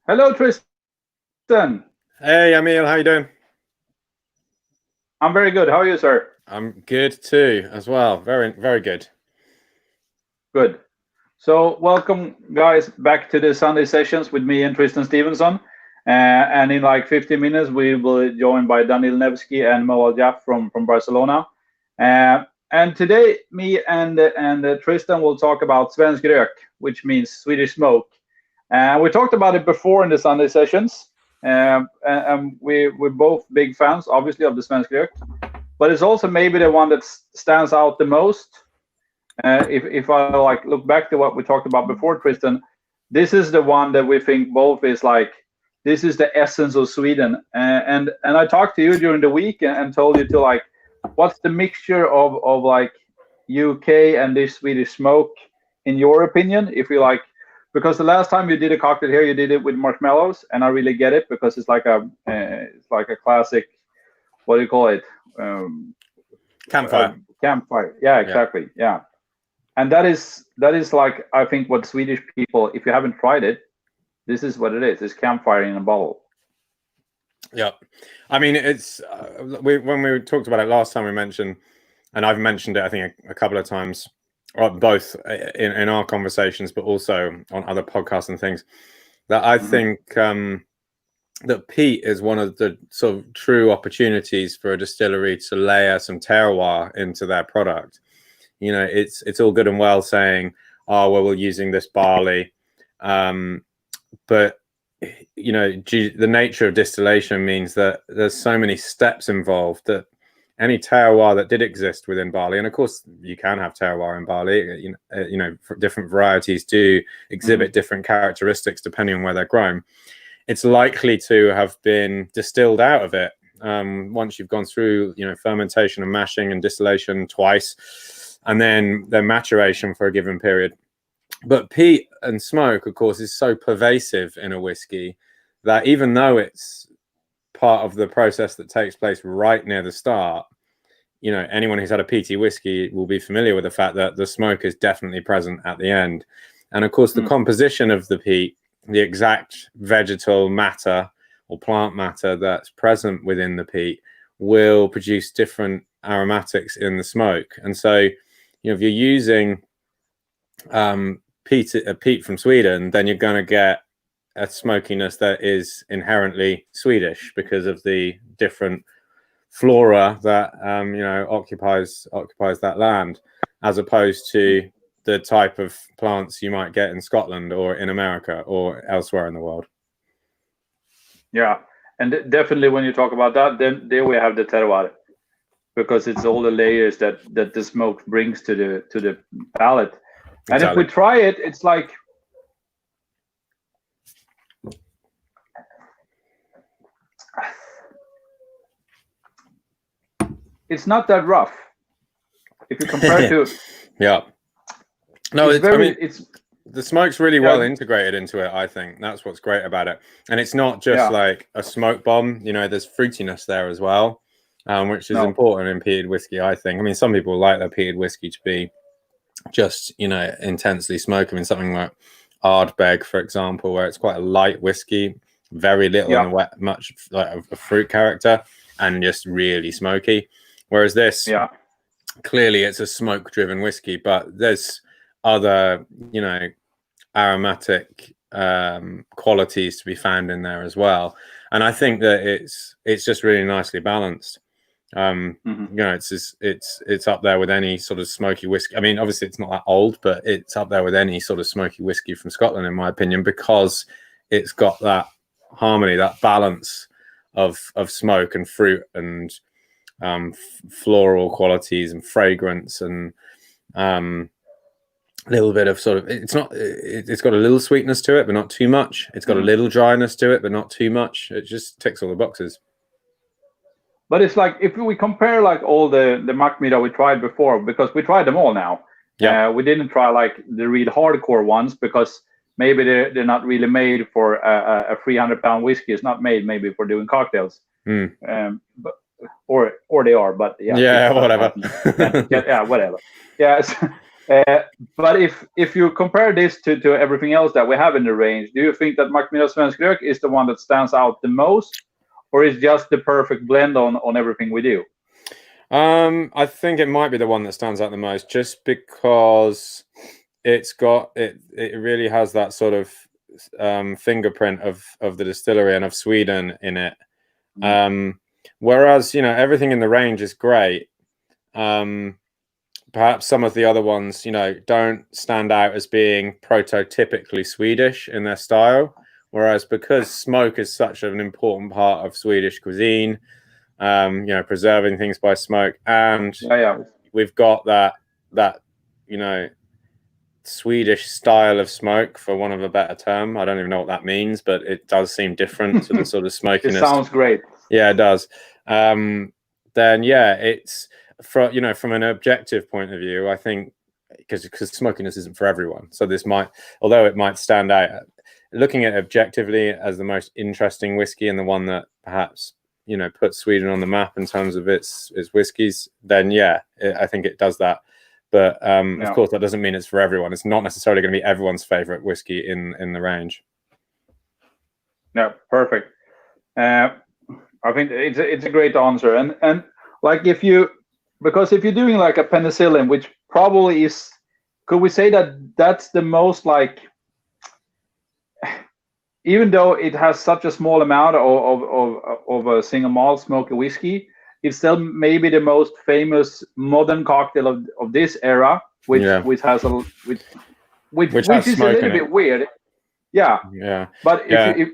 Hello, Tristan. Hey, Emil, how you doing? I'm very good. How are you, sir? I'm good too, as well. Very, very good. Good. So, welcome, guys, back to the Sunday sessions with me and Tristan Stephenson. And in like 15 minutes, we will be joined by Daniel Nevsky and Moal Jaff from Barcelona. And today, me and Tristan will talk about Svensk Rök, which means Swedish smoke. We talked about it before in the Sunday sessions. And we're both big fans, obviously, of the Svensk Rök. But it's also maybe the one that stands out the most. If I like look back to what we talked about before, Tristan, this is the one that we think both is like, this is the essence of Sweden. And I talked to you during the week and told you to like, what's the mixture of like UK and this Swedish smoke in your opinion? If you like, because the last time you did a cocktail here, you did it with marshmallows, and I really get it because it's like a classic. What do you call it? Campfire. Campfire. Yeah, exactly. Yeah. And that is like, I think what Swedish people, if you haven't tried it, this is what it is. It's campfire in a bottle. Yeah. I mean, it's when we talked about it last time, we mentioned, and I've mentioned it, I think a couple of times, both in our conversations, but also on other podcasts and things, that I think that peat is one of the sort of true opportunities for a distillery to layer some terroir into their product. You know, it's all good and well saying, oh, well, we're using this barley. But, you know, the nature of distillation means that there's so many steps involved that any terroir that did exist within barley, and of course you can have terroir in barley, you know, different varieties do exhibit different characteristics depending on where they're grown. It's likely to have been distilled out of it once you've gone through, you know, fermentation and mashing and distillation twice, and then maturation for a given period. But peat and smoke, of course, is so pervasive in a whiskey that even though it's part of the process that takes place right near the start, you know, anyone who's had a peaty whiskey will be familiar with the fact that the smoke is definitely present at the end. And of course, the composition of the peat, the exact vegetal matter or plant matter that's present within the peat will produce different aromatics in the smoke. And so, you know, if you're using peat from Sweden, then you're going to get a smokiness that is inherently Swedish because of the different flora that you know occupies that land, as opposed to the type of plants you might get in Scotland or in America or elsewhere in the world. Yeah, and definitely when you talk about that, then there we have the terroir, because it's all the layers that the smoke brings to the palate. And Exactly. if we try it, it's like, it's not that rough if you compare to. Yeah. No, it's the smoke's really well integrated into it. I think that's what's great about it, and it's not just like a smoke bomb. You know, there's fruitiness there as well, which is important in peated whiskey. I think. I mean, some people like their peated whiskey to be just, you know, intensely smoky. I mean, something like Ardbeg, for example, where it's quite a light whiskey, very little in the wet, much like a fruit character, and just really smoky. Whereas this, clearly it's a smoke-driven whiskey, but there's other, you know, aromatic qualities to be found in there as well. And I think that it's just really nicely balanced. You know, it's up there with any sort of smoky whiskey. I mean, obviously it's not that old, but it's up there with any sort of smoky whiskey from Scotland, in my opinion, because it's got that harmony, that balance of smoke and fruit and floral qualities and fragrance and a little bit of sort of, it's got a little sweetness to it, but not too much. It's got a little dryness to it, but not too much. It just ticks all the boxes. But it's like, if we compare like all the Mackmyra we tried before, because we tried them all now. Yeah. We didn't try like the real hardcore ones because maybe they're not really made for a 300-pound whiskey. It's not made maybe for doing cocktails. But or they are, but whatever. Whatever. Yes. But if you compare this to everything else that we have in the range, do you think that Mackmyra Svensk Rök is the one that stands out the most, or is just the perfect blend on everything we do? I think it might be the one that stands out the most, just because it's got it really has that sort of fingerprint of the distillery and of Sweden in it. Whereas, you know, everything in the range is great. Perhaps some of the other ones, you know, don't stand out as being prototypically Swedish in their style. Whereas because smoke is such an important part of Swedish cuisine, you know, preserving things by smoke, and we've got that you know, Swedish style of smoke, for want of a better term. I don't even know what that means, but it does seem different to the sort of smokiness. It sounds great. Yeah, it does. Then yeah, it's from an objective point of view, I think, because smokiness isn't for everyone. So this might, although it might stand out, looking at it objectively as the most interesting whiskey and the one that perhaps, you know, puts Sweden on the map in terms of its whiskies, then yeah, I think it does that. But of course, that doesn't mean it's for everyone. It's not necessarily going to be everyone's favorite whiskey in the range. Yeah, perfect. I think it's a great answer. And like because if you're doing like a penicillin, which probably is, could we say that that's the most, like, even though it has such a small amount of a single malt smoky whiskey, it's still maybe the most famous modern cocktail of this era, which has a which is a little bit weird. Yeah. But if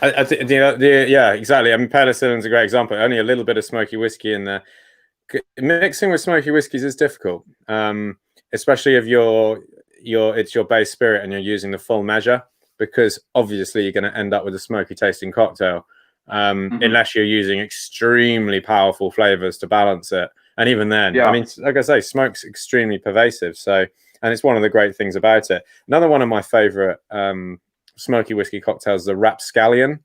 I think yeah, exactly. I mean, penicillin's a great example. Only a little bit of smoky whiskey in there. Mixing with smoky whiskeys is difficult, especially if it's your base spirit and you're using the full measure, because obviously you're going to end up with a smoky tasting cocktail. Unless you're using extremely powerful flavors to balance it. And even then, I mean, like I say, smoke's extremely pervasive. So, and it's one of the great things about it. Another one of my favorite smoky whiskey cocktails is the Rapscallion.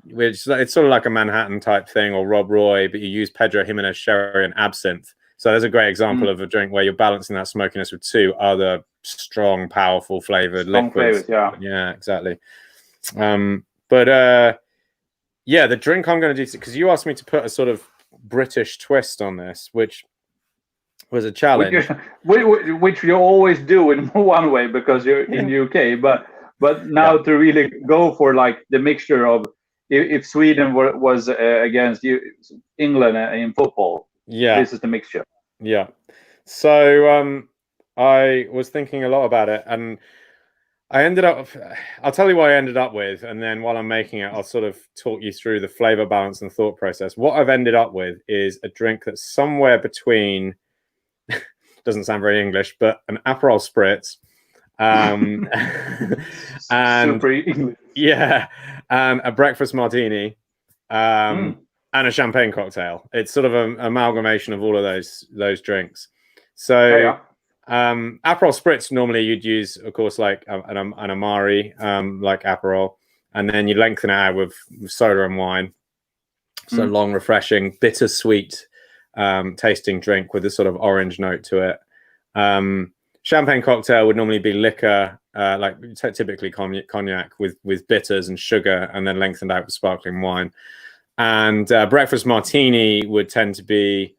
Which it's sort of like a Manhattan type thing, or Rob Roy, but you use Pedro Jimenez sherry and absinthe. So there's a great example of a drink where you're balancing that smokiness with two other strong, powerful flavored liquids. Yeah, exactly. But yeah, the drink I'm going to do, because you asked me to put a sort of British twist on this, which was a challenge. Which you always do in one way because you're in UK, but now to really go for like the mixture of if Sweden was against England in football, this is the mixture. Yeah. So I was thinking a lot about it, and I ended up, I'll tell you what I ended up with, and then while I'm making it, I'll sort of talk you through the flavor balance and thought process. What I've ended up with is a drink that's somewhere between, doesn't sound very English, but an Aperol Spritz, and super English. Yeah, a breakfast martini, and a champagne cocktail. It's sort of an amalgamation of all of those drinks. So. Aperol Spritz, normally you'd use, of course, like an Amari, like Aperol, and then you lengthen it out with soda and wine. So long, refreshing, bittersweet tasting drink with a sort of orange note to it. Champagne cocktail would normally be liquor, like typically cognac with bitters and sugar, and then lengthened out with sparkling wine. And breakfast martini would tend to be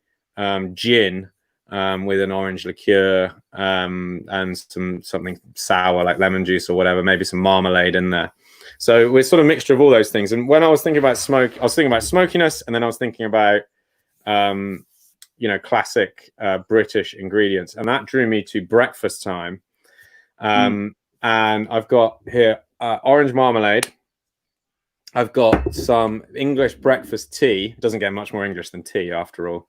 gin, with an orange liqueur and something sour like lemon juice or whatever, maybe some marmalade in there. So we're sort of a mixture of all those things. And when I was thinking about smoke, I was thinking about smokiness, and then I was thinking about classic British ingredients, and that drew me to breakfast time. And I've got here orange marmalade. I've got some English breakfast tea. It doesn't get much more English than tea, after all.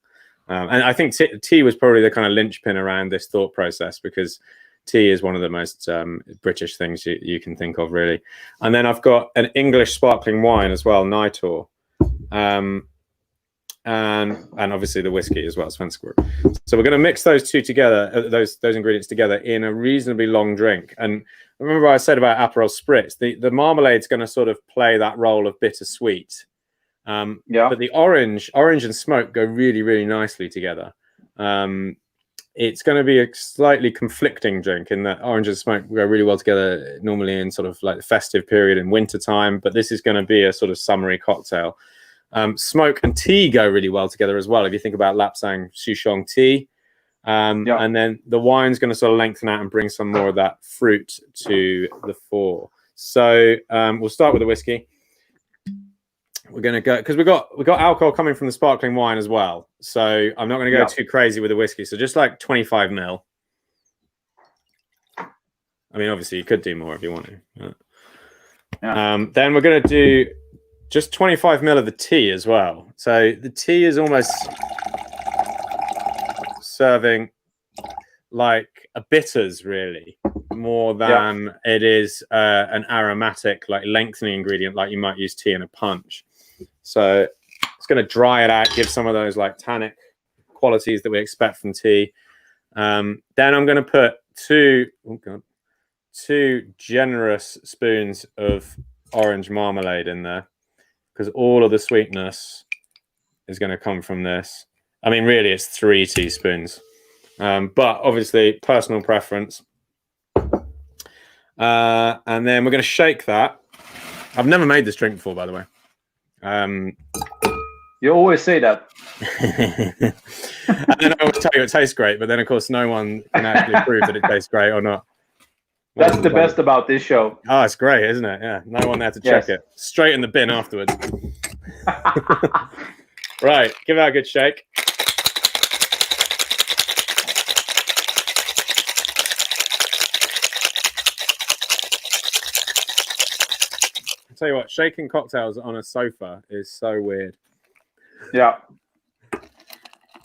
And I think tea was probably the kind of linchpin around this thought process, because tea is one of the most British things you can think of, really. And then I've got an English sparkling wine as well, Nitor, and obviously the whiskey as well, Svensk Rök. So we're going to mix those two together, those ingredients together in a reasonably long drink. And remember I said about Aperol Spritz, the marmalade's going to sort of play that role of bittersweet. But the orange and smoke go really, really nicely together. it's going to be a slightly conflicting drink in that orange and smoke go really well together normally in sort of like the festive period in winter time, but this is going to be a sort of summery cocktail. Smoke and tea go really well together as well. If you think about Lapsang Souchong tea, and then the wine's going to sort of lengthen out and bring some more of that fruit to the fore. So we'll start with the whiskey. We're going to go because we got alcohol coming from the sparkling wine as well. So I'm not going to go too crazy with the whiskey. So just like 25 ml. I mean, obviously you could do more if you want to. Then we're going to do just 25 ml of the tea as well. So the tea is almost serving like a bitters really, more than it is an aromatic, like lengthening ingredient, like you might use tea in a punch. So it's going to dry it out, give some of those like tannic qualities that we expect from tea. Then I'm going to put two generous spoons of orange marmalade in there, because all of the sweetness is going to come from this. I mean, really, it's 3 teaspoons, but obviously personal preference. And then we're going to shake that. I've never made this drink before, by the way. You always say that. And then I always tell you it tastes great, but then of course no one can actually prove that it tastes great or not. That's the best about this show. Oh, it's great, isn't it? Yeah, no one there to check it. Straight in the bin afterwards. Right, give that a good shake. Tell you what, shaking cocktails on a sofa is so weird. Yeah.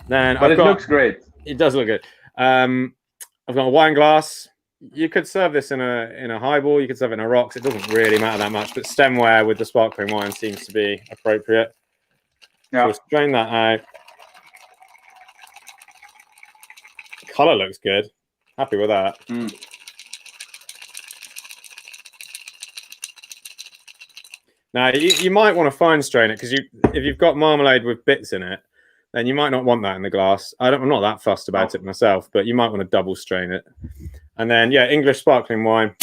Then but it looks great. It does look good. I've got a wine glass. You could serve this in a highball. You could serve it in a rocks. It doesn't really matter that much, but stemware with the sparkling wine seems to be appropriate. Yeah. So we'll strain that out. Color looks good. Happy with that. Now, you might want to fine strain it, because if you've got marmalade with bits in it, then you might not want that in the glass. I'm not that fussed about it myself, but you might want to double strain it. And then, English sparkling wine.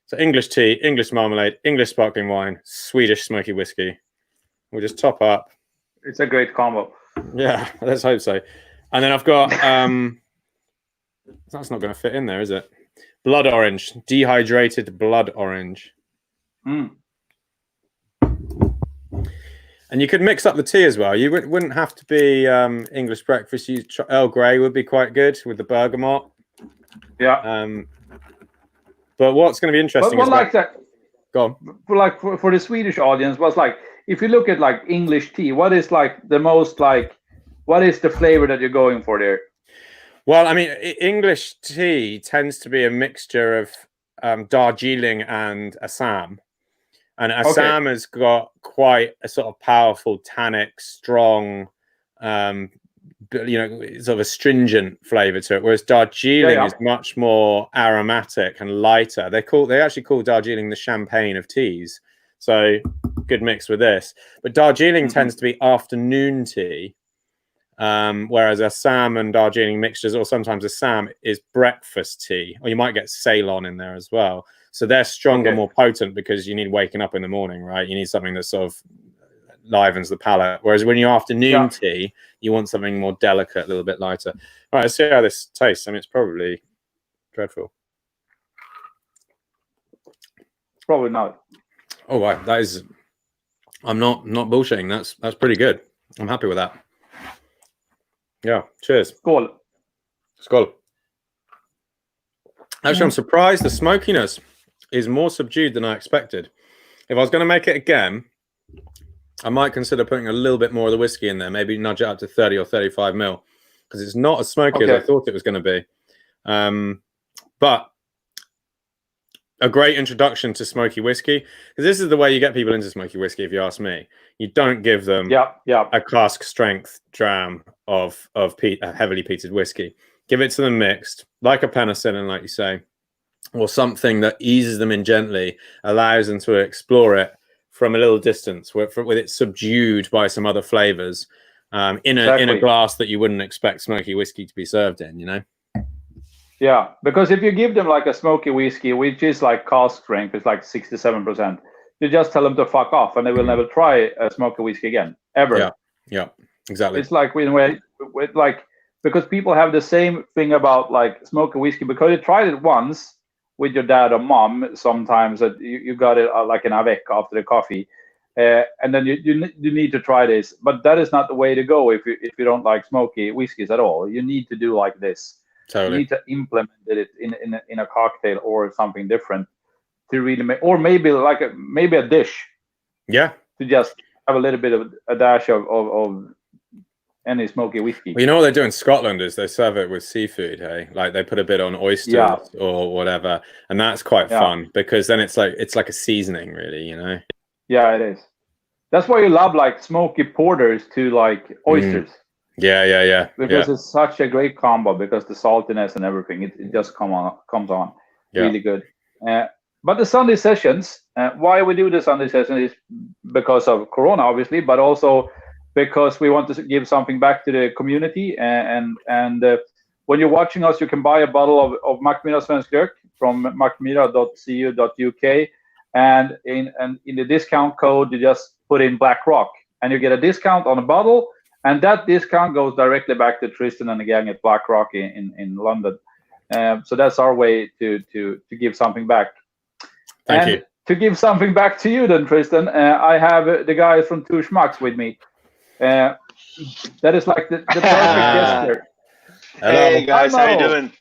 So English tea, English marmalade, English sparkling wine, Swedish smoky whiskey. We'll just top up. It's a great combo. Yeah, let's hope so. And then I've got, that's not going to fit in there, is it? Blood orange, dehydrated blood orange. And you could mix up the tea as well. You wouldn't have to be English breakfast. Earl Grey would be quite good with the bergamot. Yeah. But what's going to be interesting is like that. Go on. For the Swedish audience, was like, if you look at like English tea, what is like the most like, what is the flavor that you're going for there? Well, I mean, English tea tends to be a mixture of Darjeeling and Assam. And Assam has got quite a sort of powerful, tannic, strong, sort of astringent flavor to it. Whereas Darjeeling is much more aromatic and lighter. They actually call Darjeeling the champagne of teas. So good mix with this. But Darjeeling tends to be afternoon tea, whereas Assam and Darjeeling mixtures, or sometimes Assam, is breakfast tea. Or you might get Ceylon in there as well. So they're stronger, more potent, because you need waking up in the morning, right? You need something that sort of livens the palate. Whereas when you're afternoon tea, you want something more delicate, a little bit lighter. All right, let's see how this tastes. I mean, it's probably dreadful. Probably not. Oh, wow. That is... I'm not bullshitting. That's pretty good. I'm happy with that. Yeah, cheers. Skål. Skål. Actually, I'm surprised the smokiness is more subdued than I expected. If I was going to make it again, I might consider putting a little bit more of the whiskey in there, maybe nudge it up to 30 or 35 ml, because it's not as smoky as I thought it was going to be. But a great introduction to smoky whiskey, because this is the way you get people into smoky whiskey, if you ask me. You don't give them a cask strength dram of heavily peated whiskey. Give it to them mixed, like a penicillin, like you say, or something that eases them in gently, allows them to explore it from a little distance, with it subdued by some other flavors. in a glass that you wouldn't expect smoky whiskey to be served in, you know? Yeah, because if you give them like a smoky whiskey, which is like cask strength, it's like 67%, you just tell them to fuck off and they will never try a smoky whiskey again, ever. Yeah, exactly. It's like with like, because people have the same thing about like smoky whiskey, because you tried it once with your dad or mom sometimes, that you got it like an avec after the coffee. And then you need to try this, but that is not the way to go if you don't like smoky whiskeys at all. You need to do like this. Totally. You need to implement it in a cocktail or something different to really make, or maybe like a dish. Yeah. To just have a little bit of a dash of any smoky whiskey. Well, you know what they do in Scotland is they serve it with seafood, hey? Like they put a bit on oysters or whatever, and that's quite fun because then it's like a seasoning, really, you know. Yeah, it is. That's why you love like smoky porters to like oysters. Yeah. Because it's such a great combo, because the saltiness and everything, it just comes on really good. But the Sunday sessions, why we do the Sunday sessions is because of Corona, obviously, but also because we want to give something back to the community. And when you're watching us, you can buy a bottle of Mackmyra Svensk Rök from mackmyra.co.uk. And in the discount code, you just put in Black Rock, and you get a discount on a bottle. And that discount goes directly back to Tristan and the gang at Black Rock in London. So that's our way to give something back. Thank you. To give something back to you then, Tristan, I have the guys from Two Schmucks with me. That is like the perfect gesture. Hey guys, how you doing?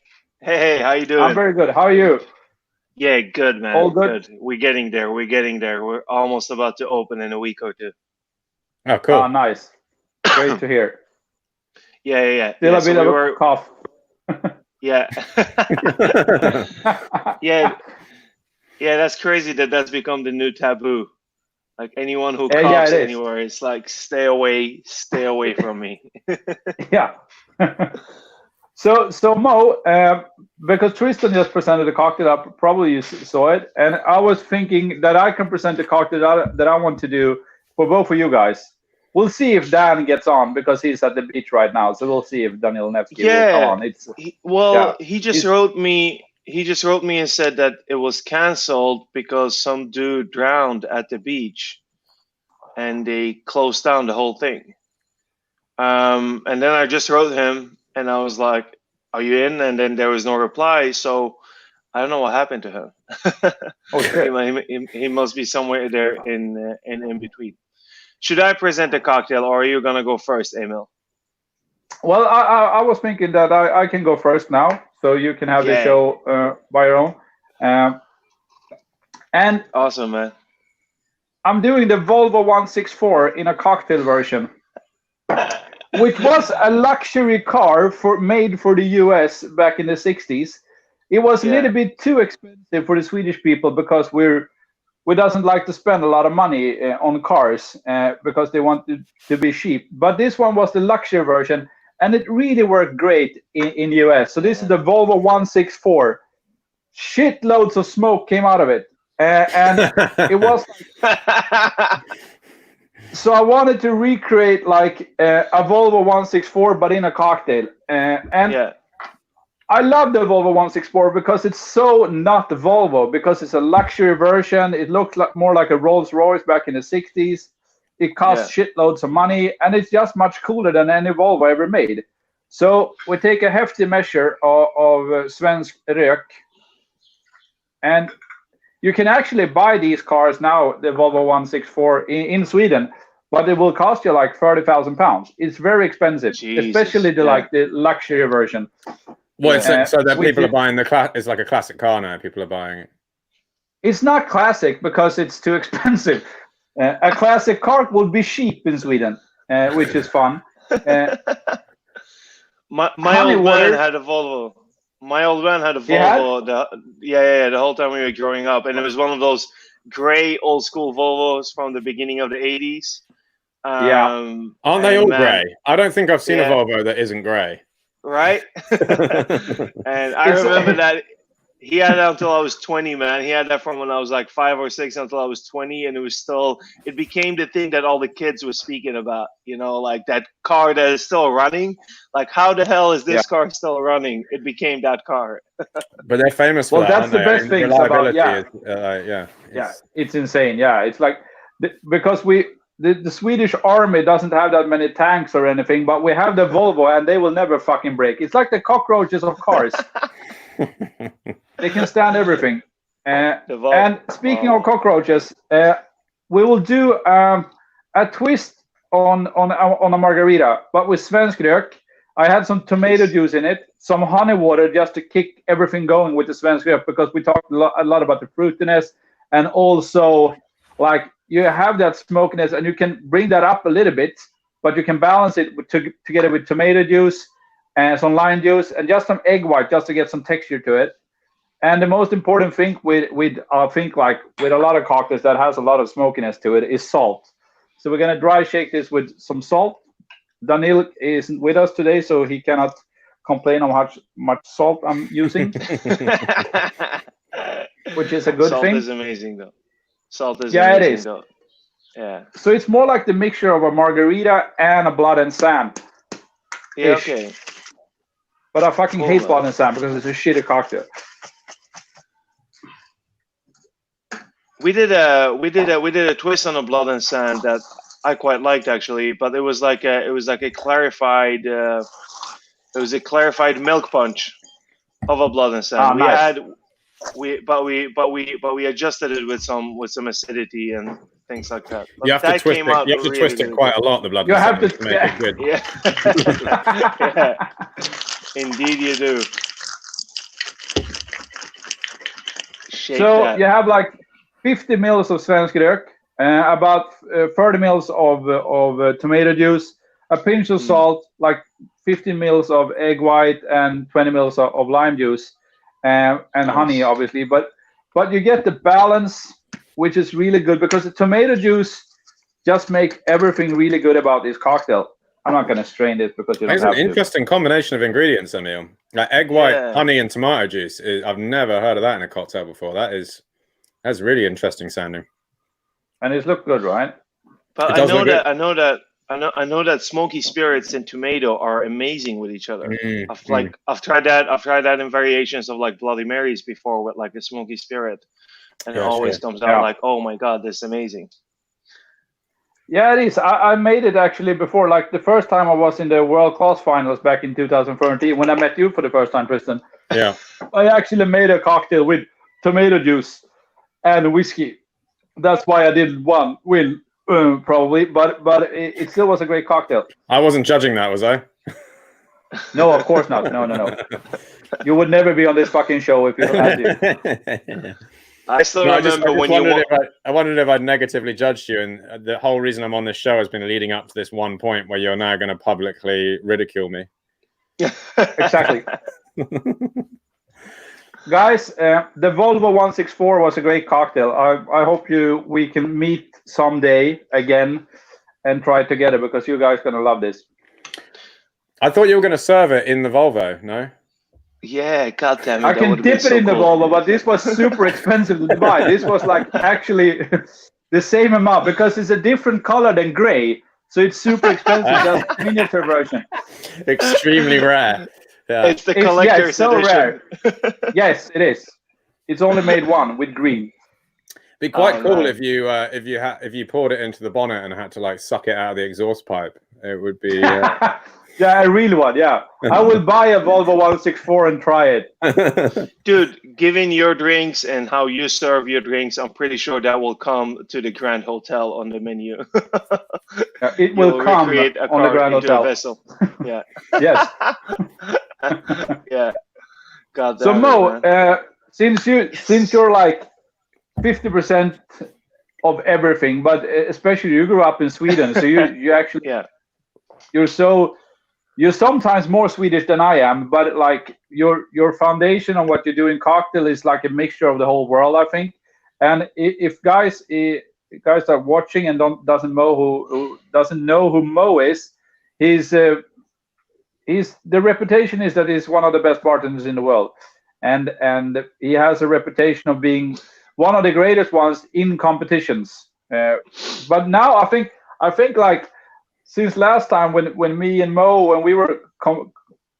Hey, how you doing? I'm very good. How are you? Yeah, good, man. All good? We're getting there. We're almost about to open in a week or two. Oh, cool. Oh, nice. Great to hear. Yeah. Still a bit of a cough. Yeah. Yeah, that's crazy that's become the new taboo. Like anyone who coughs anywhere, it's like stay away from me. Yeah. So Mo, because Tristan just presented a cocktail, probably you saw it, and I was thinking that I can present a cocktail that I want to do for both of you guys. We'll see if Dan gets on, because he's at the beach right now. So we'll see if Daniel Nevsky will come on. He just wrote me. He just wrote me and said that it was canceled because some dude drowned at the beach, and they closed down the whole thing. And then I just wrote him, and I was like, "Are you in?" And then there was no reply. So I don't know what happened to him. He must be somewhere there in between. Should I present the cocktail, or are you gonna go first, Emil? Well, I was thinking that I can go first now, so you can have the show by your own. And awesome, man. I'm doing the Volvo 164 in a cocktail version, which was a luxury car made for the US back in the 60s. It was a little bit too expensive for the Swedish people, because we doesn't like to spend a lot of money on cars because they want to be cheap. But this one was the luxury version, and it really worked great in the US. So this is the Volvo 164. Shitloads of smoke came out of it. And it was so I wanted to recreate like a Volvo 164, but in a cocktail. I love the Volvo 164 because it's so not Volvo, because it's a luxury version. It looks more like a Rolls Royce back in the 60s. It costs shitloads of money, and it's just much cooler than any Volvo ever made. So we take a hefty measure of Svensk Rök, and you can actually buy these cars now, the Volvo 164 in Sweden, but it will cost you like £30,000. It's very expensive, especially the luxury version. Well, so that people are buying it's like a classic car now. People are buying it. It's not classic because it's too expensive. A classic car would be cheap in Sweden, which is fun. My old man had a Volvo. My old man had a Volvo. The whole time we were growing up, and it was one of those gray old school Volvos from the beginning of the 80s. Aren't they all gray? I don't think I've seen a Volvo that isn't gray. Right? And I remember that He had that until I was 20, man. He had that from when I was like 5 or 6 until I was 20, and it became the thing that all the kids were speaking about. You know, like that car that is still running. Like, how the hell is this car still running? It became that car. But they're famous for that. That's the best thing about it's insane. Yeah, it's like because the Swedish army doesn't have that many tanks or anything, but we have the Volvo, and they will never fucking break. It's like the cockroaches of cars. They can stand everything. And speaking of cockroaches, we will do a twist on a margarita, but with svensk rök. I had some tomato juice in it, some honey water, just to kick everything going with the svensk rök, because we talked a lot about the fruitiness, and also like you have that smokiness, and you can bring that up a little bit, but you can balance it together with tomato juice and some lime juice and just some egg white, just to get some texture to it. And the most important thing with I think like with a lot of cocktails that has a lot of smokiness to it is salt. So we're gonna dry shake this with some salt. Daniil isn't with us today, so he cannot complain on how much salt I'm using, which is a good thing. Salt is amazing, though. Salt is amazing, it is. Though. Yeah. So it's more like the mixture of a margarita and a blood and sand. Yeah. Okay. But I fucking hate blood and sand because it's a shitty cocktail. We did a twist on a blood and sand that I quite liked, actually, but it was like a clarified milk punch of a blood and sand. We adjusted it with some acidity and things like that. But you have to twist it. You have to twist it quite a lot. The blood. You have to make it good. Yeah. Indeed, you do. You have like 50 mils of svensk rök, about 30 mils of tomato juice, a pinch of salt, like 15 mils of egg white, and 20 mils of lime juice, and honey, obviously. But you get the balance, which is really good, because the tomato juice just make everything really good about this cocktail. I'm not going to strain this because you don't have to. It's an interesting combination of ingredients, Emil. Like egg white, honey, and tomato juice. I've never heard of that in a cocktail before. That's really interesting sounding. And it's looked good, right? But I know that smoky spirits and tomato are amazing with each other. I've tried that in variations of like Bloody Marys before with like a smoky spirit, and it always comes out like, oh my god, this is amazing. Yeah, it is. I made it actually before, like the first time I was in the World Class Finals back in 2013 when I met you for the first time, Tristan. Yeah. I actually made a cocktail with tomato juice and whiskey. That's why I didn't win, probably, but it still was a great cocktail. I wasn't judging that, was I? No, of course not. No. You would never be on this fucking show if you had to. I still remember when you. I wondered if I'd negatively judged you, and the whole reason I'm on this show has been leading up to this one point where you're now going to publicly ridicule me. Exactly. Guys, the Volvo 164 was a great cocktail. I hope we can meet someday again and try it together, because you guys are going to love this. I thought you were going to serve it in the Volvo, no? Yeah, goddamn it. I can dip it in the Volvo, but this was super expensive to buy. This was like actually the same amount, because it's a different color than gray. So it's super expensive, just miniature version. Extremely rare. Yeah. It's the collector's so edition. Rare. Yes, it is. It's only made one with green. Be quite cool if you poured it into the bonnet and had to like suck it out of the exhaust pipe. It would be. Yeah, a real one. Yeah, I will buy a Volvo 164 and try it. Dude, given your drinks and how you serve your drinks, I'm pretty sure that will come to the Grand Hotel on the menu. It will come on the Grand Hotel. Vessel. Yeah. Yes. Yeah. God damn so Mo, since you're like 50% of everything, but especially you grew up in Sweden, so you actually you're sometimes more Swedish than I am, but like your foundation on what you do in cocktail is like a mixture of the whole world, I think. And if guys are watching and doesn't know who Mo is, the reputation is that he's one of the best bartenders in the world. and he has a reputation of being one of the greatest ones in competitions. But now I think like since last time when me and Mo, when we were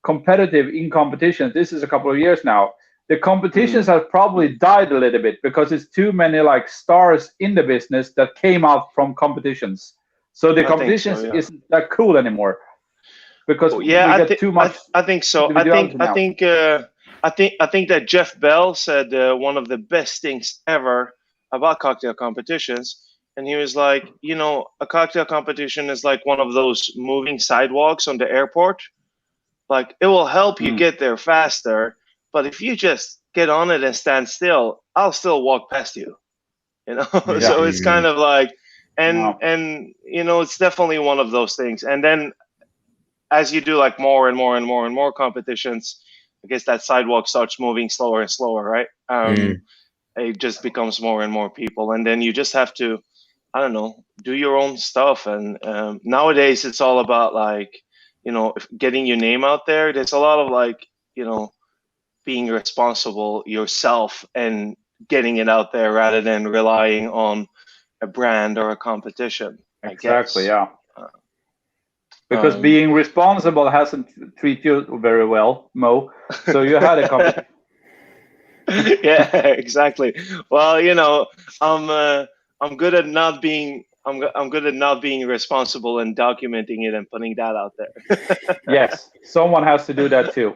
competitive in competitions, this is a couple of years now, the competitions have probably died a little bit because it's too many like stars in the business that came out from competitions. So the competitions isn't that cool anymore because we get too much. I think so. I think that Jeff Bell said one of the best things ever about cocktail competitions. And he was like, a cocktail competition is like one of those moving sidewalks on the airport. Like, it will help you get there faster, but if you just get on it and stand still, I'll still walk past you. So it's kind of like, and it's definitely one of those things. And then as you do like more and more and more and more competitions, I guess that sidewalk starts moving slower and slower, right? It just becomes more and more people, and then you just have to, I don't know, do your own stuff. And nowadays it's all about like, getting your name out there. There's a lot of like, being responsible yourself and getting it out there rather than relying on a brand or a competition. Exactly, yeah. Because being responsible hasn't treated you very well, Mo. So you had a competition. Yeah, exactly. Well, I'm good at not being. I'm good at not being responsible and documenting it and putting that out there. Yes, someone has to do that too.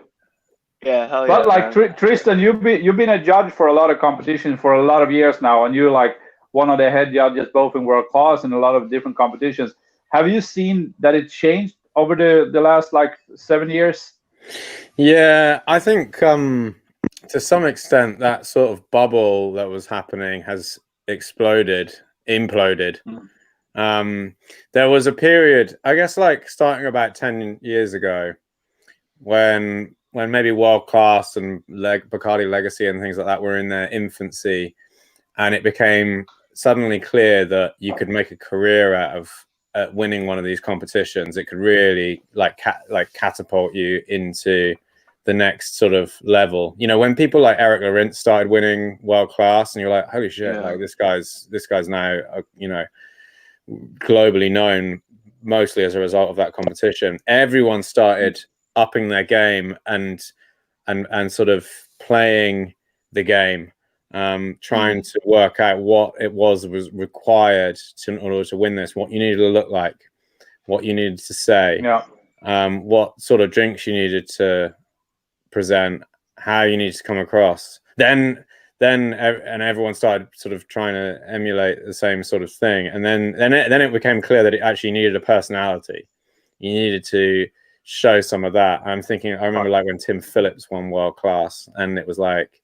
Yeah, hell but yeah. But Tristan, you've been a judge for a lot of competitions for a lot of years now, and you're like one of the head judges both in world class and a lot of different competitions. Have you seen that it changed over the last like 7 years? Yeah, I think to some extent that sort of bubble that was happening has imploded. There was a period, I guess, like starting about 10 years ago, when maybe world class and Bacardi Legacy and things like that were in their infancy, and it became suddenly clear that you could make a career out of winning one of these competitions. It could really like catapult you into the next sort of level. When people like Eric Laurent started winning world class, and you're like, holy shit, like this guy's now globally known, mostly as a result of that competition. Everyone started upping their game and sort of playing the game, trying to work out what it was required in order to win this, what you needed to look like, what you needed to say, what sort of drinks you needed to present, how you needed to come across. Then everyone started sort of trying to emulate the same sort of thing, and then it became clear that it actually needed a personality. You needed to show some of that. I remember like when Tim Phillips won world class, and it was like,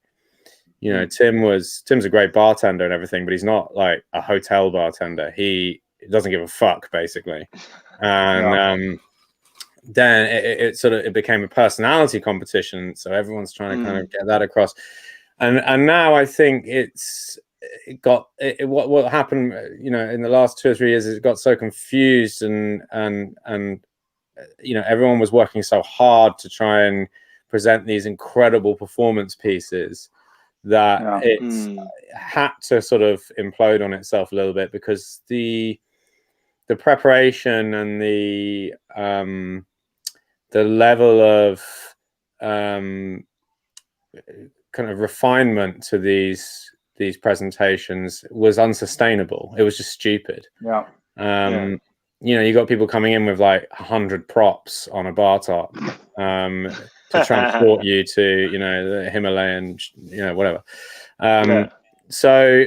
Tim's a great bartender and everything, but he's not like a hotel bartender. He doesn't give a fuck, basically. And then it became a personality competition, so everyone's trying to kind of get that across. And now I think what happened, in the last 2 or 3 years is it got so confused, and everyone was working so hard to try and present these incredible performance pieces that it's had to sort of implode on itself a little bit, because the preparation and the level of kind of refinement to these presentations was unsustainable. It was just stupid. You got people coming in with like 100 props on a bar top to transport you to the Himalayan whatever. So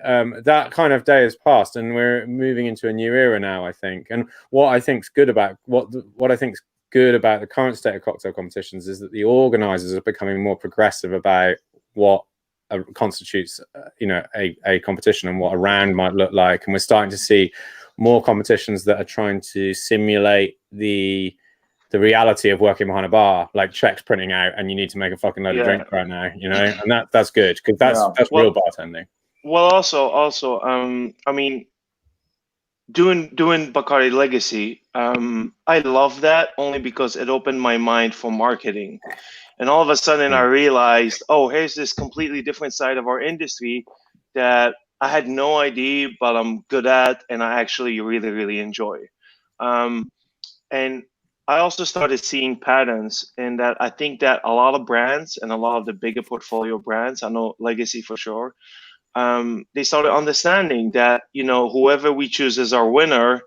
that kind of day has passed, and we're moving into a new era now, I think. And what I think's good about the current state of cocktail competitions is that the organizers are becoming more progressive about what constitutes a competition and what a round might look like. And we're starting to see more competitions that are trying to simulate the reality of working behind a bar, like checks printing out and you need to make a fucking load of drink right now, and that's good, because that's real bartending. Well, also, I mean, doing Bacardi Legacy, I love that only because it opened my mind for marketing. And all of a sudden I realized, oh, here's this completely different side of our industry that I had no idea, but I'm good at, and I actually really, really enjoy. And I also started seeing patterns in that. I think that a lot of brands and a lot of the bigger portfolio brands, I know Legacy for sure, they started understanding that, you know, whoever we choose as our winner,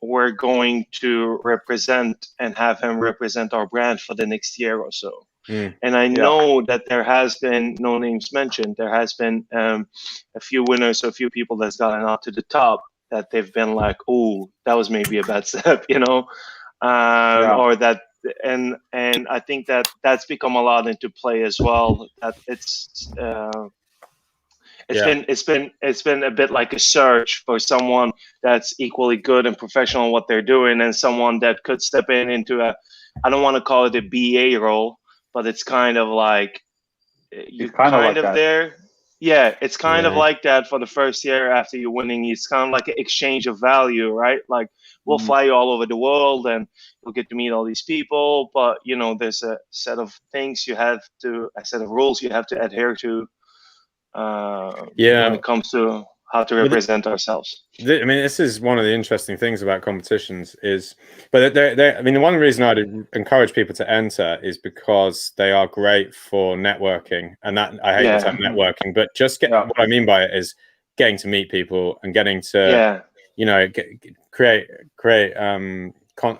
we're going to represent and have him represent our brand for the next year or so. And I know that there has been, no names mentioned, there has been a few winners, a few people that's gotten up to the top that they've been like, oh, that was maybe a bad step, you know, or that, and I think that that's become a lot into play as well. That it's been a bit like a search for someone that's equally good and professional in what they're doing, and someone that could step into a, I don't want to call it a BA role, but it's kind of like you're kind of there. Yeah, it's kind of like that for the first year after you're winning. It's kind of like an exchange of value, right? Like we'll fly you all over the world and you'll get to meet all these people, but you know, there's a set of things you have to, a set of rules you have to adhere to when it comes to how to represent ourselves. I mean, this is one of the interesting things about competitions is, but I mean, the one reason I'd encourage people to enter is because they are great for networking, and that I hate the term networking, but just what I mean by it is getting to meet people and getting to, you know, create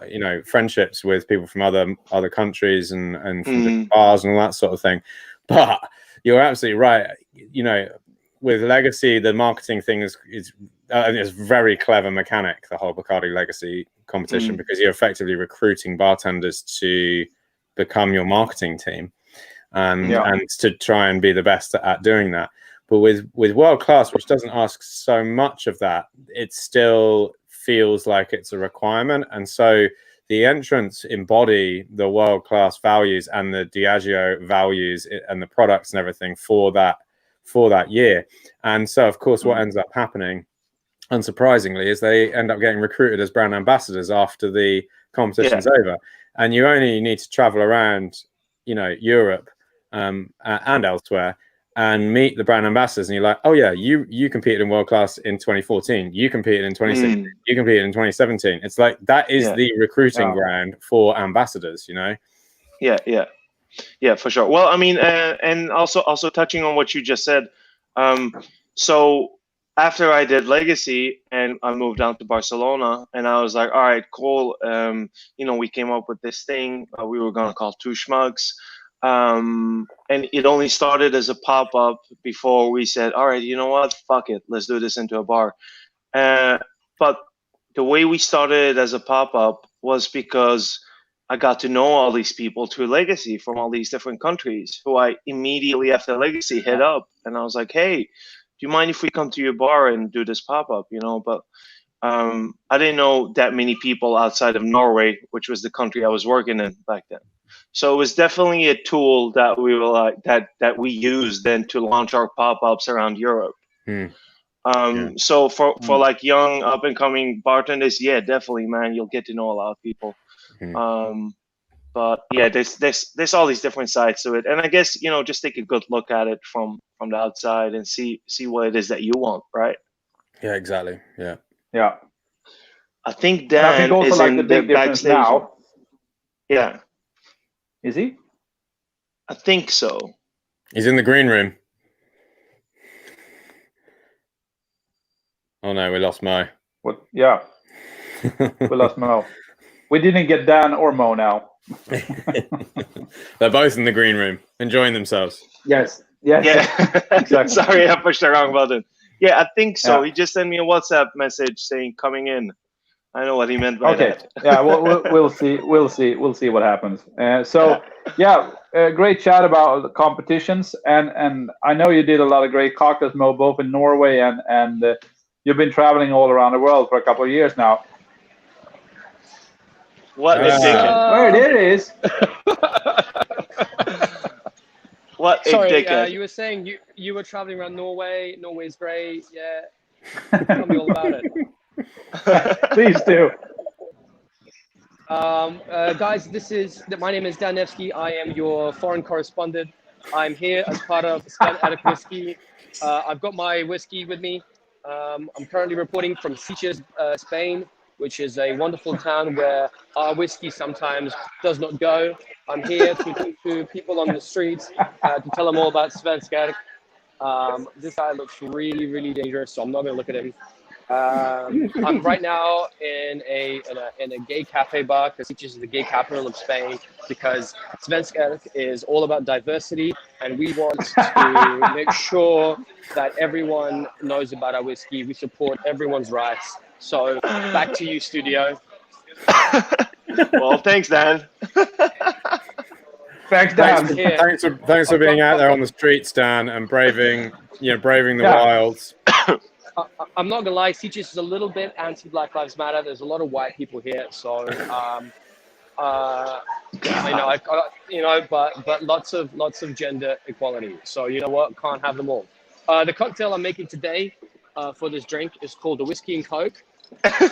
you know, friendships with people from other countries and from different bars and all that sort of thing. But you're absolutely right. You know, with Legacy, the marketing thing is it's very clever mechanic, the whole Bacardi Legacy competition, because you're effectively recruiting bartenders to become your marketing team and to try and be the best at doing that. But with World Class, which doesn't ask so much of that, it still feels like it's a requirement. And so the entrants embody the World Class values and the Diageo values and the products and everything for that year. And so, of course, what ends up happening, unsurprisingly, is they end up getting recruited as brand ambassadors after the competition's over. And you only need to travel around, you know, Europe and elsewhere and meet the brand ambassadors, and you're like, oh yeah, you competed in World Class in 2014, you competed in 2016, you competed in 2017. It's like that is the recruiting ground for ambassadors, you know. Yeah, for sure. Well, I mean, and also touching on what you just said. So after I did Legacy and I moved down to Barcelona, and I was like, all right, cool. You know, we came up with this thing we were gonna call Two Schmucks. And it only started as a pop-up before we said, all right, you know what, fuck it, let's do this into a bar. But the way we started as a pop-up was because I got to know all these people through Legacy from all these different countries, who I immediately after Legacy hit up, and I was like, hey, do you mind if we come to your bar and do this pop-up, you know? But I didn't know that many people outside of Norway, which was the country I was working in back then. So it was definitely a tool that we were like that we used then to launch our pop-ups around Europe. So for like young up and coming bartenders, definitely, man, you'll get to know a lot of people. But yeah, there's all these different sides to it, and I guess, you know, just take a good look at it from the outside and see what it is that you want, right? Yeah, exactly. Yeah. I think Dan is like in the backstage now. Yeah. Is he? I think so. He's in the green room. Oh no, we lost Mo. What? Yeah, we lost Mo. We didn't get Dan or Mo now. They're both in the green room, enjoying themselves. Yes. Yeah. Exactly. Sorry, I pushed the wrong button. Yeah, I think so. He just sent me a WhatsApp message saying coming in. I know what he meant by that. Yeah, we'll see. We'll see what happens. Great chat about the competitions, and I know you did a lot of great cocktails, Mo, both in Norway and you've been traveling all around the world for a couple of years now. What there it is. What? Sorry, you were saying you were traveling around Norway. Norway's great. Yeah, tell me all about it. Please do. Guys, my name is Dan Nevsky. I am your foreign correspondent. I'm here as part of Sven Erik Whisky. I've got my whiskey with me. I'm currently reporting from Sitges, Spain, which is a wonderful town where our whiskey sometimes does not go. I'm here to talk to people on the streets to tell them all about Svensk Erik. This guy looks really, really dangerous, so I'm not going to look at him. I'm right now in a gay cafe bar because Sitges is the gay capital of Spain, because Svensk Erik is all about diversity, and we want to make sure that everyone knows about our whiskey. We support everyone's rights. So back to you, studio. Well, thanks, Dan. Thanks, Dan. Thanks for being out there on the streets, Dan, and braving the wilds. I'm not gonna lie, Sitges is a little bit anti-Black Lives Matter. There's a lot of white people here, so but lots of gender equality. So you know what? Can't have them all. The cocktail I'm making today for this drink is called the Whiskey and Coke.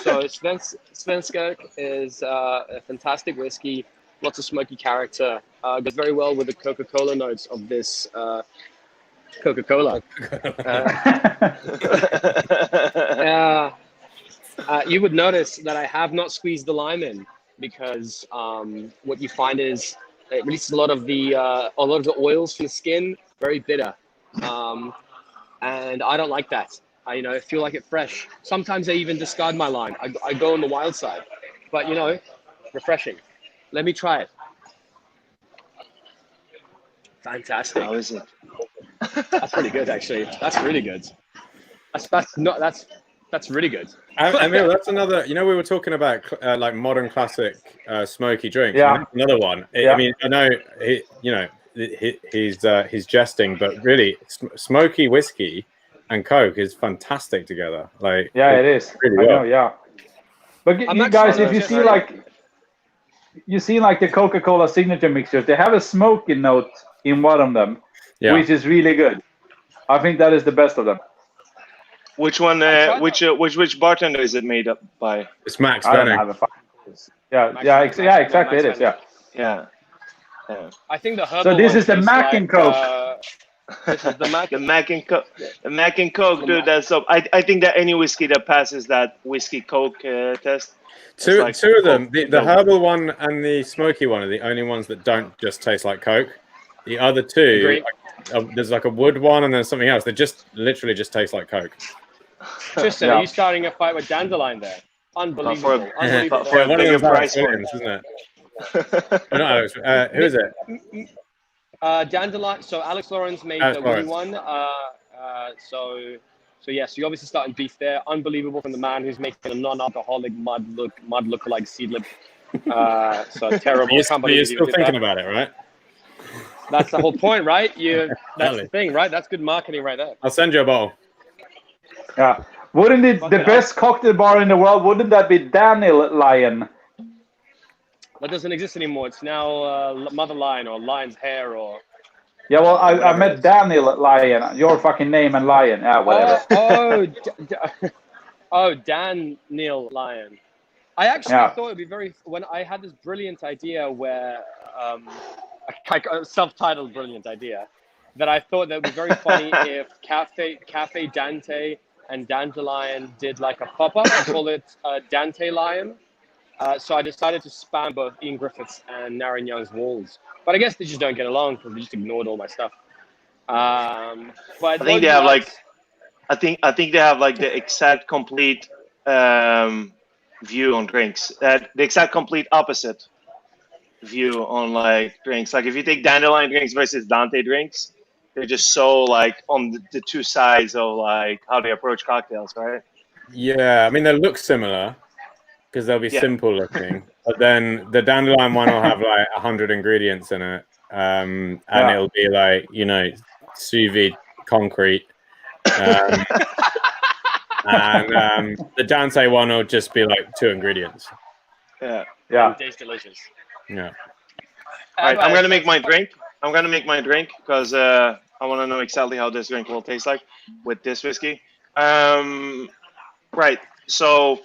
So Svensk Erik is a fantastic whiskey, lots of smoky character. Goes very well with the Coca-Cola notes of this Coca-Cola. You would notice that I have not squeezed the lime in, because what you find is it releases a lot of the oils from the skin, very bitter, and I don't like that. I feel like it fresh. Sometimes I even discard my lime. I go on the wild side, but refreshing. Let me try it. Fantastic. How is it? That's pretty good, actually. That's really good. That's really good. Emil, that's another. We were talking about like modern classic smoky drinks. Yeah. Another one. I mean, I know he's jesting, but really, smoky whiskey and Coke is fantastic together. Like, it is. Really well. I know, yeah. But you guys, if you see like the Coca-Cola signature mixtures, they have a smoky note in one of them, which is really good. I think that is the best of them. Which one? Which bartender is it made up by? It's Max. I don't have a exactly. It is. Yeah. I think the herbal. So this is the Mac and Coke. This is the Mac and Coke. The Mac and Coke, dude. That's up. I think that any whiskey that passes that whiskey Coke test. Two of them, the herbal one and the smoky one, are the only ones that don't just taste like Coke. The other two, there's like a wood one and then something else. They just literally just taste like Coke. Tristan, are you starting a fight with Dandelion there? Unbelievable. For a bigger price point, isn't it? No, who is it? Dandelion. So Alex Lawrence made the wooden one. So you're obviously starting beef there. Unbelievable from the man who's making a non-alcoholic mud look-alike seedlip. So terrible. You're still thinking about it, right? That's the whole point, right? That's the thing, right? That's good marketing right there. I'll send you a bottle. Yeah. Wouldn't it the best cocktail bar in the world? Wouldn't that be Daniel Lion? That doesn't exist anymore. It's now Mother Lion or Lion's Hair or. Yeah, well, I met Daniel Lion. Your fucking name and Lion. Yeah, whatever. Daniel Lion. I actually thought it'd be when I had this brilliant idea where a self-titled brilliant idea that I thought that would be very funny if Cafe Dante and Dandelion did like a pop-up and call it Dante Lion. So I decided to spam both Ian Griffiths and Naren Young's walls. But I guess they just don't get along because they just ignored all my stuff. But I think they have I think they have like the exact complete view on drinks. The exact complete opposite view on like drinks. Like if you take Dandelion drinks versus Dante drinks, they're just so like on the two sides of like how they approach cocktails, right? Yeah, I mean they look similar because they'll be simple looking, but then the Dandelion one will have like 100 ingredients in it, and it'll be like sous vide concrete, and the Dante one will just be like 2 ingredients. Yeah. It tastes delicious. Yeah. All right, I'm gonna make my drink. Because I want to know exactly how this drink will taste like with this whiskey. Right. So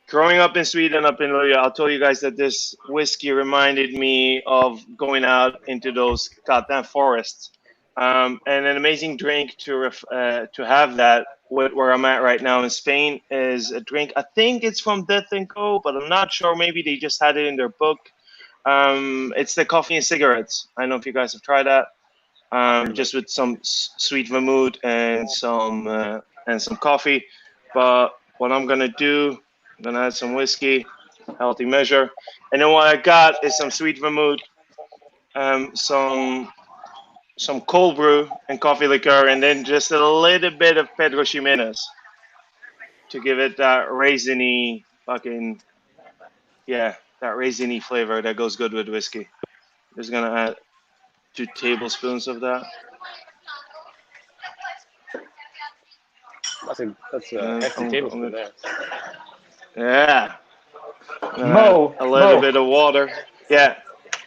growing up in Sweden, up in Luleå, I'll tell you guys that this whiskey reminded me of going out into those goddamn forests. And an amazing drink to have that where I'm at right now in Spain is a drink. I think it's from Death & Co., but I'm not sure. Maybe they just had it in their book. It's the coffee and cigarettes. I don't know if you guys have tried that. Just with some sweet vermouth and some coffee. But what I'm gonna do, I'm gonna add some whiskey, healthy measure, and then what I got is some sweet vermouth, some cold brew and coffee liqueur, and then just a little bit of Pedro Ximénez to give it that raisiny that raisiny flavor that goes good with whiskey. Just gonna add 2 tablespoons of that. That's a hefty tablespoon there. Yeah. Mo, a little bit of water. Yeah.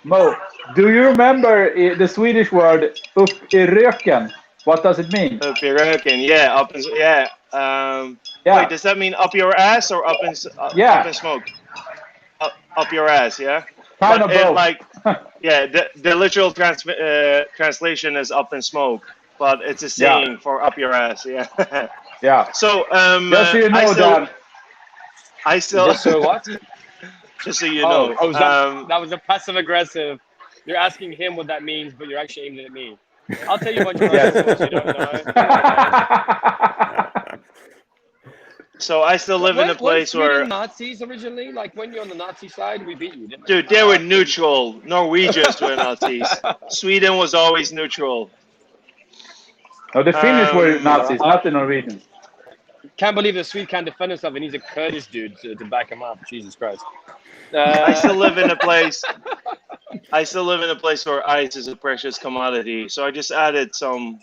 Mo, do you remember the Swedish word upp i röken? What does it mean? Up i röken, yeah. Up in, yeah. Wait, does that mean up your ass or up in smoke? Up your ass, yeah. Kind of both. The literal translation is up in smoke, but it's a saying for up your ass, yeah. Yeah. So just so you know, Dan. I still. Just so what? Just so you know. That was a passive aggressive. You're asking him what that means, but you're actually aiming at me. I'll tell you a bunch of stuff you don't know. So I still live in a place where Nazis originally, like when you're on the Nazi side, we beat you, didn't we? Dude, they were neutral. Norwegians were Nazis. Sweden was always neutral. No, the Finnish were Nazis, not the Norwegians. Can't believe the Swede can't defend himself, and he's a Kurdish dude to back him up. Jesus Christ. I still live in a place. Where ice is a precious commodity. So I just added some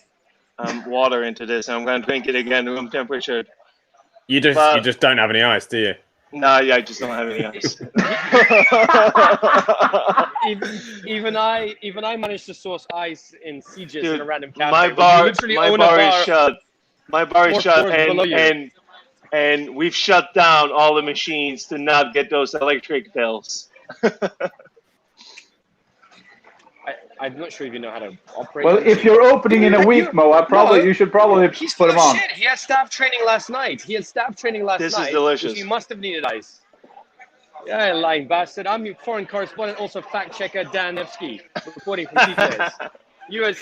water into this, and I'm going to drink it again, room temperature. You just don't have any ice, do you? No, yeah, I just don't have any ice. even I managed to source ice in Sieges in a random cafe. My bar is shut. My bar is shut, and we've shut down all the machines to not get those electric bills. I'm not sure if you know how to operate. Well, if you're opening in a week, Mo, you should probably put them on. Shit. He had staff training last night. This is delicious. He must have needed ice. Yeah, lying bastard. I'm your foreign correspondent, also fact checker Dan Nevsky, reporting from TKS. You had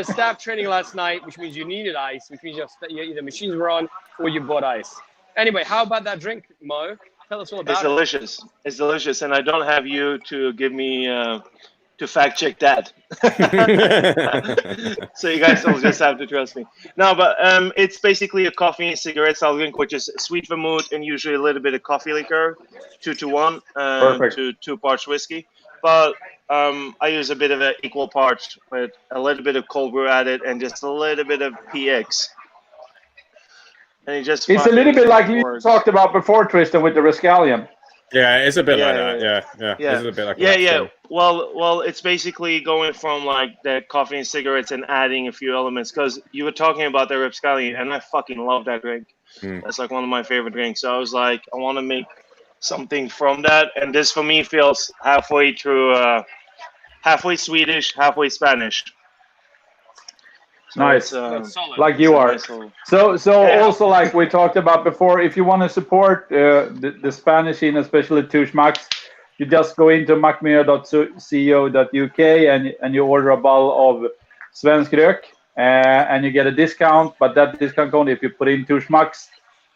staff training last night, which means you needed ice, which means either machines were on or you bought ice. Anyway, how about that drink, Mo? Tell us all about it. It's delicious. It's delicious, and I don't have you to give me to fact check that. So you guys will just have to trust me. No, but it's basically a coffee and cigarette style drink, which is sweet vermouth and usually a little bit of coffee liqueur, 2 to 1, to 2 parts whiskey. But I use a bit of an equal parts with a little bit of cold brew added and just a little bit of PX. And it's a little bit like you talked about before, Tristan, with the Rascallion. Yeah, it's a bit like that. Yeah. It's a bit like that. Yeah. Well, it's basically going from like the coffee and cigarettes and adding a few elements. Because you were talking about the Rapscallion, and I fucking love that drink. That's like one of my favorite drinks. So I was like, I want to make something from that, and this for me feels halfway through, halfway Swedish, halfway Spanish. So nice, like you are. Nice so also like we talked about before, if you want to support the Spanish scene, especially Touche Max, you just go into mackmyra.co.uk and you order a bottle of Svensk Rök, and you get a discount. But that discount code, if you put in Touche Max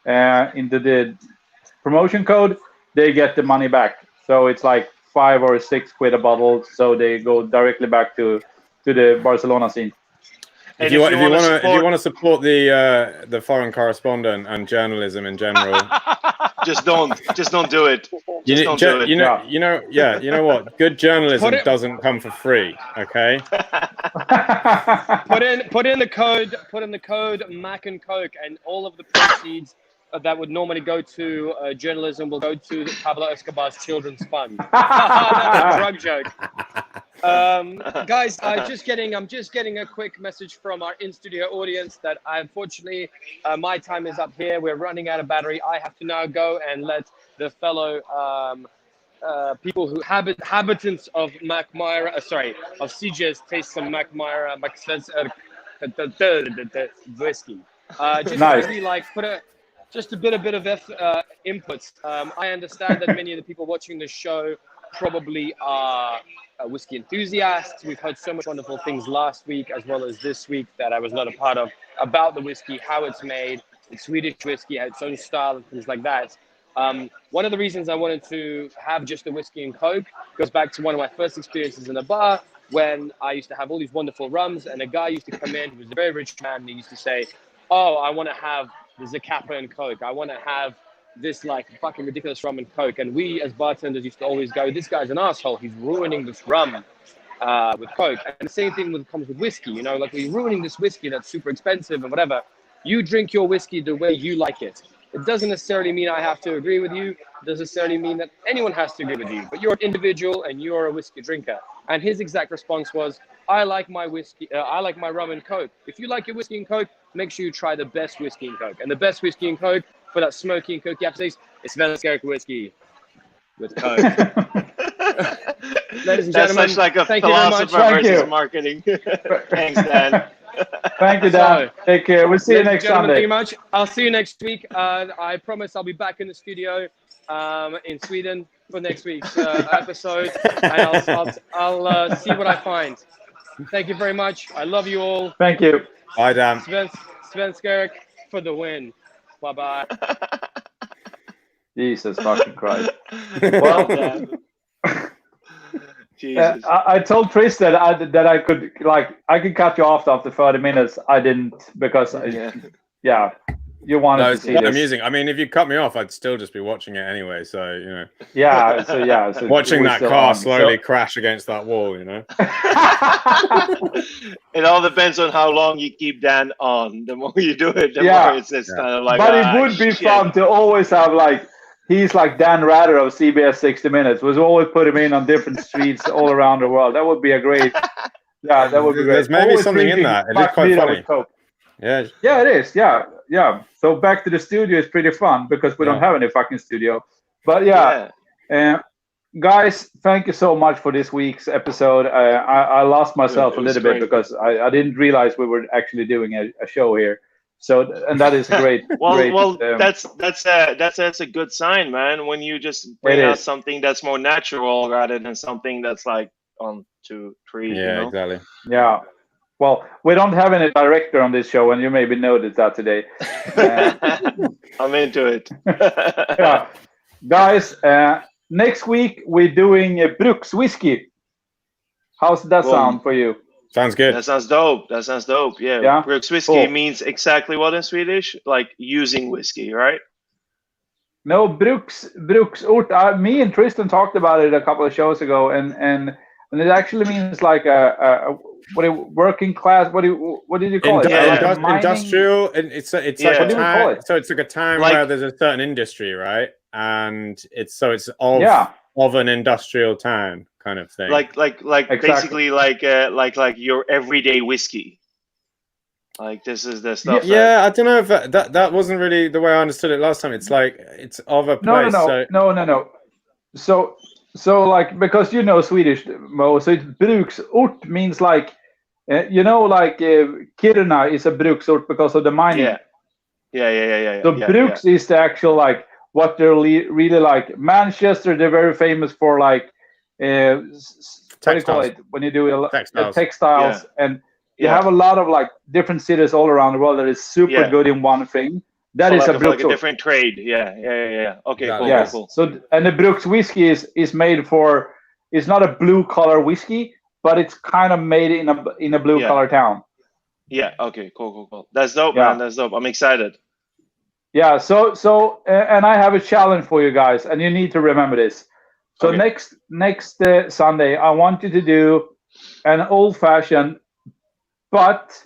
into the promotion code, they get the money back. So it's like 5 or 6 quid a bottle. So they go directly back to the Barcelona scene. If you want to support the foreign correspondent and journalism in general, just don't do it. You know what? Good journalism doesn't come for free. Okay. Put in the code Mac and Coke, and all of the proceeds that would normally go to journalism will go to Pablo Escobar's children's fund. That's a drug joke. Guys, I'm just getting a quick message from our in-studio audience that unfortunately my time is up here. We're running out of battery. I have to now go and let the fellow people who habitants of Mackmyra, of Sieges, taste some Mackmyra whiskey. Just Nice. maybe like put a bit of inputs. I understand that many of the people watching the show probably are whiskey enthusiasts. We've heard so much wonderful things last week as well as this week that I was not a part of about the whiskey, how it's made. It's Swedish whiskey, has its own style and things like that. One of the reasons I wanted to have just a whiskey and Coke goes back to one of my first experiences in a bar when I used to have all these wonderful rums, and a guy used to come in who was a very rich man, and he used to say, "Oh, I want to have the Zacapa and Coke. I want to have this like fucking ridiculous rum and Coke." And we as bartenders used to always go, "This guy's an asshole. He's ruining this rum with Coke." And the same thing comes with whiskey. You know, like we're ruining this whiskey that's super expensive and whatever. You drink your whiskey the way you like it. It doesn't necessarily mean I have to agree with you. It doesn't necessarily mean that anyone has to agree with you. But you're an individual and you're a whiskey drinker. And his exact response was, "I like my whiskey. I like my rum and Coke. If you like your whiskey and Coke, make sure you try the best whiskey and Coke. And the best whiskey and Coke for that smoky and cokey aftertaste, it's Svensk whiskey with Coke." Ladies and gentlemen, that's such like a thank you very much. philosopher versus marketing. Thanks, Dan. Thank you, Dan. Take care. We'll see you Ladies next and gentlemen, Sunday. thank you much. I'll see you next week. I promise I'll be back in the studio in Sweden for next week's episode, and I'll see what I find. Thank you very much. I love you all. Thank you. Bye, Dan. Svensk for the win. Bye-bye. Jesus fucking Christ. Well, Jesus. I told Tristan that I could cut you off after 30 minutes. I didn't because you wanted No, to it's see quite this. amusing. I mean, if you cut me off, I'd still just be watching it anyway. So you know, So watching we're that still car on. slowly crash against that wall. You know. It all depends on how long you keep Dan on. The more you do it, the Yeah. more it's kind of like. But it would be fun to always have he's like Dan Rather of CBS 60 Minutes. Was always put him in on different streets all around the world. That would be a great. Yeah, that would be great. There's maybe Always something in drinking that. It looks quite Mackmyra funny. with Coke. Yeah. Yeah, it is. Yeah. So back to the studio is pretty fun because we don't have any fucking studio. But guys, thank you so much for this week's episode. I lost myself a little bit because I didn't realize we were actually doing a show here. So, and that is great. That's a good sign, man. When you just bring out something that's more natural rather than something that's like 1, 2, 3. Yeah, you know? exactly. Yeah. Well, we don't have any director on this show, and you maybe noticed that today. I'm into it. Yeah. Guys, next week we're doing a Brooks whiskey. How's that sound for you? Sounds good. That sounds dope. Yeah. Brooks whiskey means exactly what in Swedish? Like using whiskey, right? No, Brooks Ort. Me and Tristan talked about it a couple of shows ago, and it actually means like working class. What did you call it? Industrial. And it's like a town. So it's like a town where there's a certain industry, right? And it's of an industrial town kind of thing. Like basically like your everyday whiskey. Like this is the stuff. Yeah, I don't know if that wasn't really the way I understood it last time. It's like it's of a place. No. So like because you know Swedish, Mo. So it's bruksort means like Kiruna is a bruksort because of the mining. Yeah. So Bruks is the actual like what they're really like. Manchester, they're very famous for like what do you call it when you do textiles and you have a lot of like different cities all around the world that is super good in one thing. That is a Brooks. Like a different trade. Yeah. Okay, cool. So and the Brooks whiskey is made for. It's not a blue collar whiskey, but it's kind of made in a blue collar town. Yeah. Okay. Cool. That's dope, man. That's dope. I'm excited. Yeah. So and I have a challenge for you guys, and you need to remember this. So next Sunday, I want you to do an old fashioned, but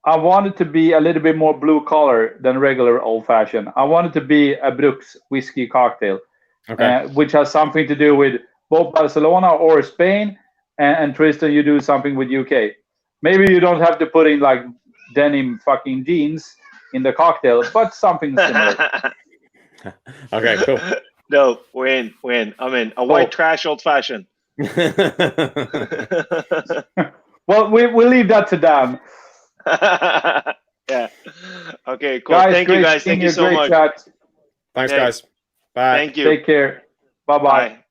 I want it to be a little bit more blue collar than regular old fashioned. I want it to be a Brooks whiskey cocktail, which has something to do with both Barcelona or Spain, and Tristan, you do something with UK. Maybe you don't have to put in like denim fucking jeans in the cocktail, but something similar. Okay, cool. No, we're in. I'm in. A white trash old fashioned. Well, we'll leave that to Dan. Yeah. Okay, cool. Guys, Thank you, guys. Thank you so much. Chat. Thanks, guys. Bye. Thank you. Take care. Bye-bye. Bye.